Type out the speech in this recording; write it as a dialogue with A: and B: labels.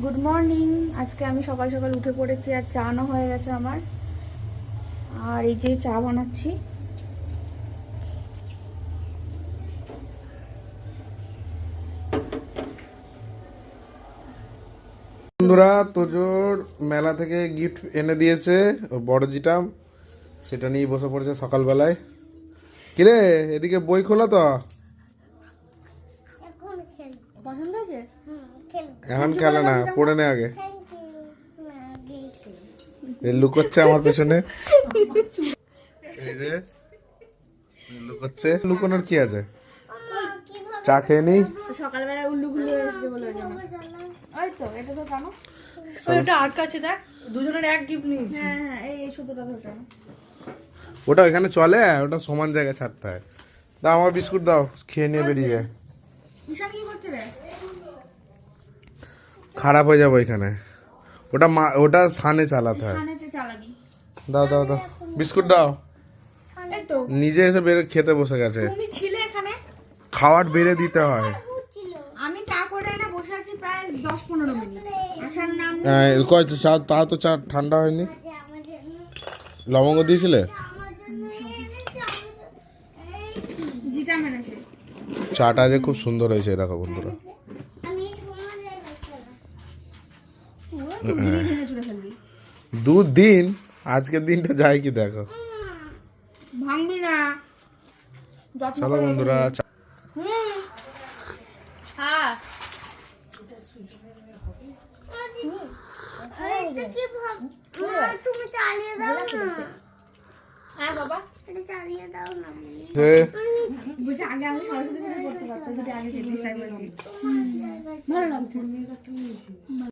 A: Good morning. আজকে আমি সকাল সকাল উঠে পড়েছি আর চানো হয়ে গেছে আমার। আর এই যে চা বানাচ্ছি।
B: বন্ধুরা, তোজোর মেলা থেকে গিফট এনে দিয়েছে ও বড় জিটাম, সেটা নিয়ে বসে পড়েছে সকালবেলায়। কিরে, এদিকে বই খোলা তো?
A: পছন্দ হয়েছে?
B: এখন খেলে না, পড়ে নে আগে। লুকোচ্ছে আমার পেছনে, এই যে লুকোচ্ছে। লুকোনোর কি আছে, চা খেয়ে নি।
A: সকালবেলা উল্লু খুল্লু এসেছে বলে ওই তো এটা তো টানো।
C: ওটা আটকা আছে, দেখ দুজনের এক গিফট নিয়েছি।
A: হ্যাঁ হ্যাঁ, এই সুতোটা ধরে টানো।
B: ওটা এখানে চলে, ওটা সমান জায়গায় ছাড়তে হয়। দাও আমার বিস্কুট দাও, খেয়ে নিয়ে বেরিয়ে যায়।
A: ঈশান কি করছে রে?
B: খারাপ হয়ে যাবে এখানে। ওটা সানে চালাতে হয়।
A: সানেতে চালাবি।
B: দাও দাও দাও, বিস্কুট দাও।
A: এই তো
B: নিজে এসে বেড়ে খেতে বসে গেছে।
A: তুমি ছিলে এখানে।
B: খাওয়ার বেড়ে দিতে হয়।
A: আমি চা করে এনে বসে আছি প্রায় 10-15 মিনিট। আসার নাম
B: কয় চা, তা তো চা ঠান্ডা হয়নি। লবঙ্গ দিয়েছিলে?
A: জিটা মেরেছে।
B: চাটা যে খুব সুন্দর হয়েছে, দেখো বন্ধুরা।
A: দুদিনই ভেঙে চুড়ে ফেলবি।
B: দুদিন, আজকের দিনটা যায় কি দেখো।
A: ভাঙবি না। যত্ন
B: চলো
A: করে
B: বন্ধুরা,
A: হ্যাঁ
D: তুমি চালিয়ে দাও না।
A: হ্যাঁ বাবা।
D: এটা চালিয়ে দাও না।
A: বলছি আগে আমি সরস্বতী পুজো করতে পারতাম যদি আগে যেতে চাই বলছি। ভালো লাগছে।